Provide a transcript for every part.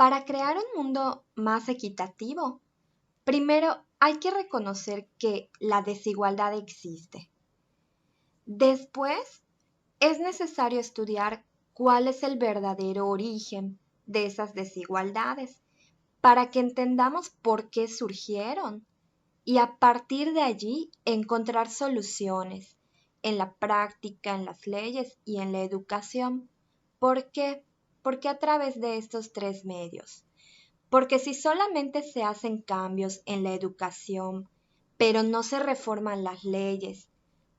Para crear un mundo más equitativo, primero hay que reconocer que la desigualdad existe. Después, es necesario estudiar cuál es el verdadero origen de esas desigualdades para que entendamos por qué surgieron y a partir de allí encontrar soluciones en la práctica, en las leyes y en la educación. ¿Por qué? Porque a través de estos tres medios. Porque si solamente se hacen cambios en la educación, pero no se reforman las leyes,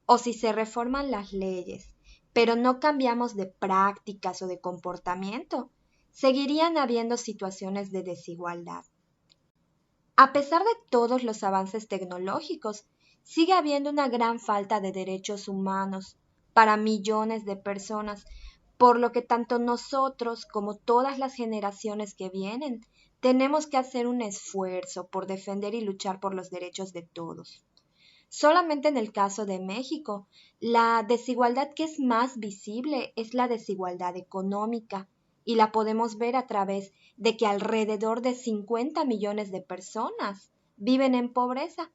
o si se reforman las leyes, pero no cambiamos de prácticas o de comportamiento, seguirían habiendo situaciones de desigualdad. A pesar de todos los avances tecnológicos, sigue habiendo una gran falta de derechos humanos para millones de personas, por lo que tanto nosotros como todas las generaciones que vienen tenemos que hacer un esfuerzo por defender y luchar por los derechos de todos. Solamente en el caso de México, la desigualdad que es más visible es la desigualdad económica y la podemos ver a través de que alrededor de 50 millones de personas viven en pobreza.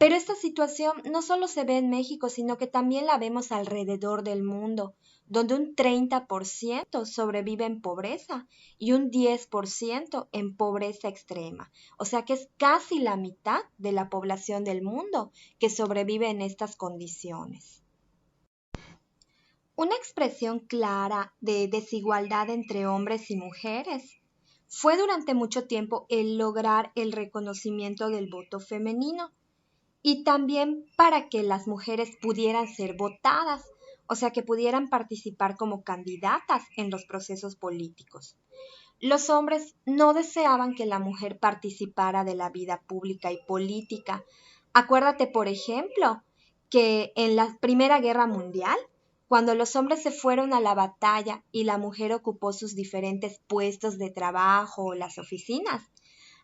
Pero esta situación no solo se ve en México, sino que también la vemos alrededor del mundo, donde un 30% sobrevive en pobreza y un 10% en pobreza extrema. O sea que es casi la mitad de la población del mundo que sobrevive en estas condiciones. Una expresión clara de desigualdad entre hombres y mujeres fue durante mucho tiempo el lograr el reconocimiento del voto femenino y también para que las mujeres pudieran ser votadas, o sea, que pudieran participar como candidatas en los procesos políticos. Los hombres no deseaban que la mujer participara de la vida pública y política. Acuérdate, por ejemplo, que en la Primera Guerra Mundial, cuando los hombres se fueron a la batalla y la mujer ocupó sus diferentes puestos de trabajo o las oficinas,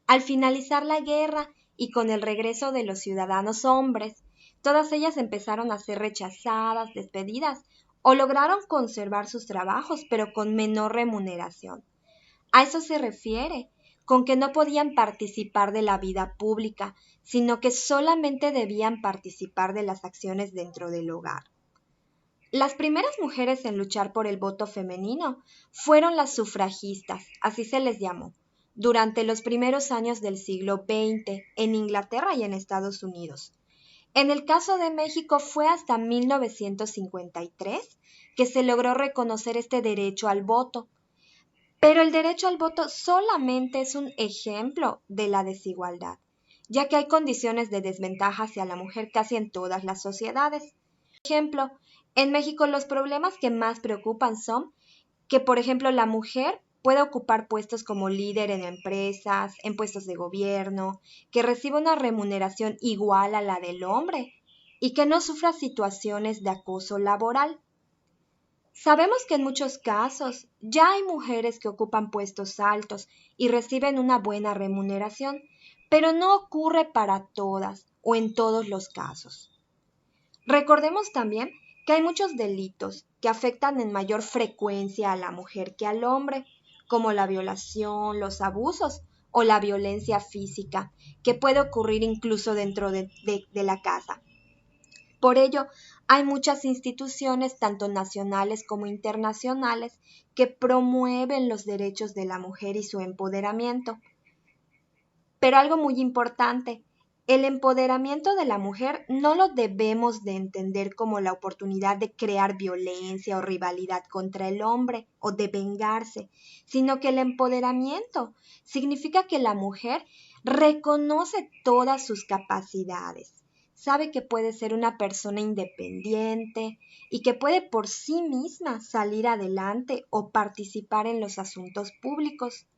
al finalizar la guerra y con el regreso de los ciudadanos hombres, todas ellas empezaron a ser rechazadas, despedidas o lograron conservar sus trabajos, pero con menor remuneración. A eso se refiere, con que no podían participar de la vida pública, sino que solamente debían participar de las acciones dentro del hogar. Las primeras mujeres en luchar por el voto femenino fueron las sufragistas, así se les llamó, durante los primeros años del siglo XX en Inglaterra y en Estados Unidos. En el caso de México fue hasta 1953 que se logró reconocer este derecho al voto, pero el derecho al voto solamente es un ejemplo de la desigualdad, ya que hay condiciones de desventaja hacia la mujer casi en todas las sociedades. Por ejemplo, en México los problemas que más preocupan son que, por ejemplo, la mujer pueda ocupar puestos como líder en empresas, en puestos de gobierno, que reciba una remuneración igual a la del hombre y que no sufra situaciones de acoso laboral. Sabemos que en muchos casos ya hay mujeres que ocupan puestos altos y reciben una buena remuneración, pero no ocurre para todas o en todos los casos. Recordemos también que hay muchos delitos que afectan en mayor frecuencia a la mujer que al hombre, como la violación, los abusos o la violencia física, que puede ocurrir incluso dentro de la casa. Por ello, hay muchas instituciones, tanto nacionales como internacionales, que promueven los derechos de la mujer y su empoderamiento. Pero algo muy importante, el empoderamiento de la mujer no lo debemos de entender como la oportunidad de crear violencia o rivalidad contra el hombre o de vengarse, sino que el empoderamiento significa que la mujer reconoce todas sus capacidades, sabe que puede ser una persona independiente y que puede por sí misma salir adelante o participar en los asuntos públicos.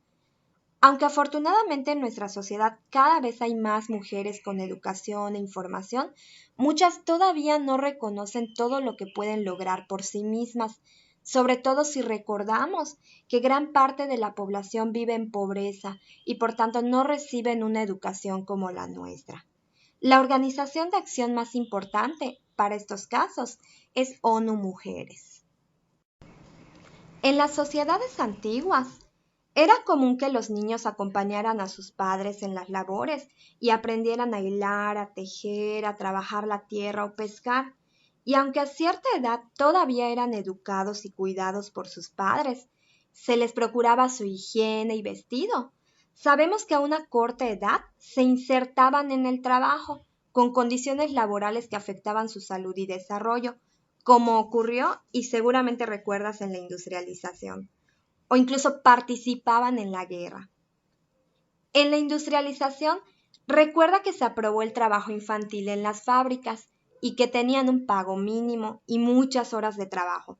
Aunque afortunadamente en nuestra sociedad cada vez hay más mujeres con educación e información, muchas todavía no reconocen todo lo que pueden lograr por sí mismas, sobre todo si recordamos que gran parte de la población vive en pobreza y por tanto no reciben una educación como la nuestra. La organización de acción más importante para estos casos es ONU Mujeres. En las sociedades antiguas, Era común que los niños acompañaran a sus padres en las labores y aprendieran a hilar, a tejer, a trabajar la tierra o pescar, y aunque a cierta edad todavía eran educados y cuidados por sus padres, se les procuraba su higiene y vestido. Sabemos que a una corta edad se insertaban en el trabajo, con condiciones laborales que afectaban su salud y desarrollo, como ocurrió y seguramente recuerdas en la industrialización, o incluso participaban en la guerra. En la industrialización, recuerda que se aprobó el trabajo infantil en las fábricas y que tenían un pago mínimo y muchas horas de trabajo.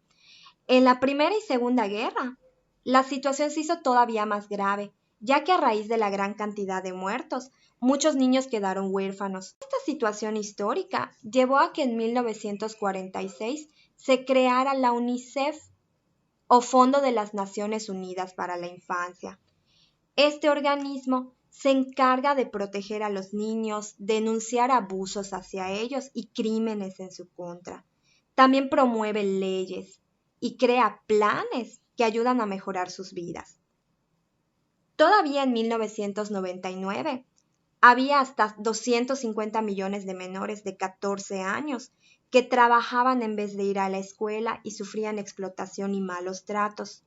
En la Primera y Segunda Guerra, la situación se hizo todavía más grave, ya que a raíz de la gran cantidad de muertos, muchos niños quedaron huérfanos. Esta situación histórica llevó a que en 1946 se creara la UNICEF, o Fondo de las Naciones Unidas para la Infancia. Este organismo se encarga de proteger a los niños, denunciar abusos hacia ellos y crímenes en su contra. También promueve leyes y crea planes que ayudan a mejorar sus vidas. Todavía en 1999 había hasta 250 millones de menores de 14 años que trabajaban en vez de ir a la escuela y sufrían explotación y malos tratos.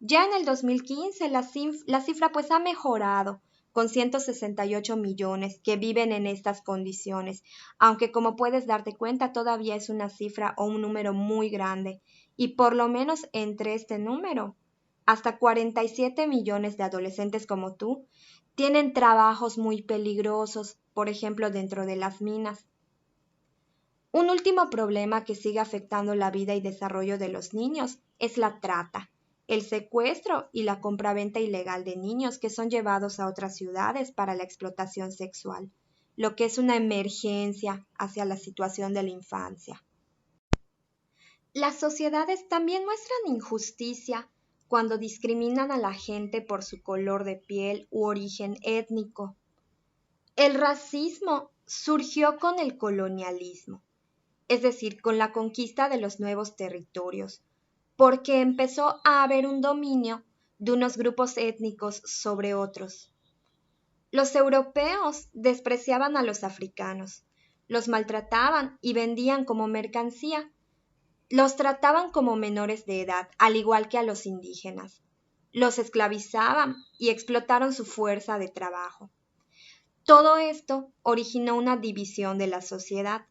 Ya en el 2015 la cifra pues ha mejorado con 168 millones que viven en estas condiciones, aunque como puedes darte cuenta todavía es una cifra o un número muy grande y por lo menos entre este número, hasta 47 millones de adolescentes como tú tienen trabajos muy peligrosos, por ejemplo dentro de las minas. Un último problema que sigue afectando la vida y desarrollo de los niños es la trata, el secuestro y la compraventa ilegal de niños que son llevados a otras ciudades para la explotación sexual, lo que es una emergencia hacia la situación de la infancia. Las sociedades también muestran injusticia cuando discriminan a la gente por su color de piel u origen étnico. El racismo surgió con el colonialismo, es decir, con la conquista de los nuevos territorios, porque empezó a haber un dominio de unos grupos étnicos sobre otros. Los europeos despreciaban a los africanos, los maltrataban y vendían como mercancía, los trataban como menores de edad, al igual que a los indígenas, los esclavizaban y explotaron su fuerza de trabajo. Todo esto originó una división de la sociedad,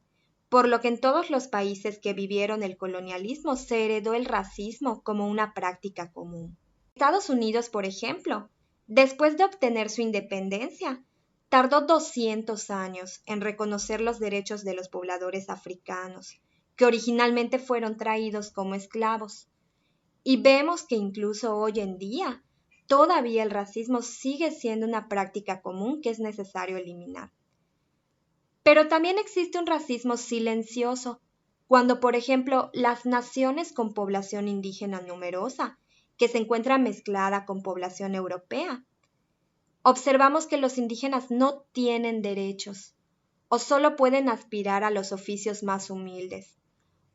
por lo que en todos los países que vivieron el colonialismo se heredó el racismo como una práctica común. Estados Unidos, por ejemplo, después de obtener su independencia, tardó 200 años en reconocer los derechos de los pobladores africanos, que originalmente fueron traídos como esclavos. Y vemos que incluso hoy en día, todavía el racismo sigue siendo una práctica común que es necesario eliminar. Pero también existe un racismo silencioso, cuando, por ejemplo, las naciones con población indígena numerosa, que se encuentra mezclada con población europea, observamos que los indígenas no tienen derechos o solo pueden aspirar a los oficios más humildes,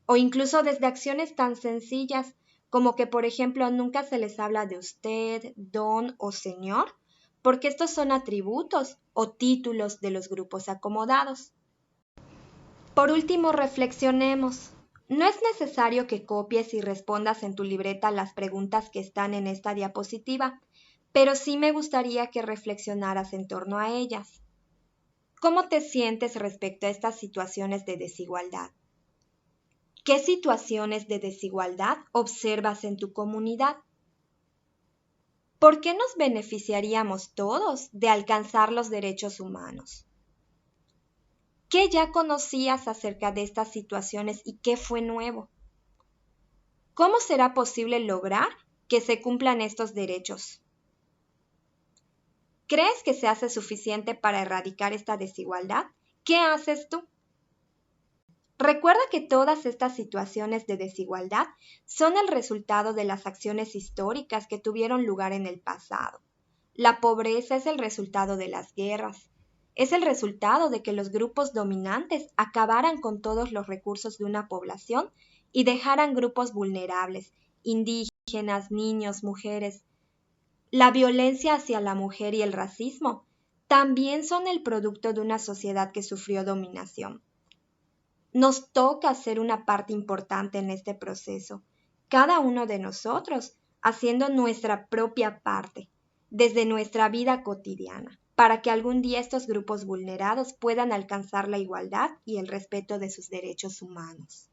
o incluso desde acciones tan sencillas como que, por ejemplo, nunca se les habla de usted, don o señor, porque estos son atributos o títulos de los grupos acomodados. Por último, reflexionemos. No es necesario que copies y respondas en tu libreta las preguntas que están en esta diapositiva, pero sí me gustaría que reflexionaras en torno a ellas. ¿Cómo te sientes respecto a estas situaciones de desigualdad? ¿Qué situaciones de desigualdad observas en tu comunidad? ¿Por qué nos beneficiaríamos todos de alcanzar los derechos humanos? ¿Qué ya conocías acerca de estas situaciones y qué fue nuevo? ¿Cómo será posible lograr que se cumplan estos derechos? ¿Crees que se hace suficiente para erradicar esta desigualdad? ¿Qué haces tú? Recuerda que todas estas situaciones de desigualdad son el resultado de las acciones históricas que tuvieron lugar en el pasado. La pobreza es el resultado de las guerras. Es el resultado de que los grupos dominantes acabaran con todos los recursos de una población y dejaran grupos vulnerables, indígenas, niños, mujeres, La violencia hacia la mujer y el racismo también son el producto de una sociedad que sufrió dominación. Nos toca ser una parte importante en este proceso, cada uno de nosotros haciendo nuestra propia parte, desde nuestra vida cotidiana, para que algún día estos grupos vulnerados puedan alcanzar la igualdad y el respeto de sus derechos humanos.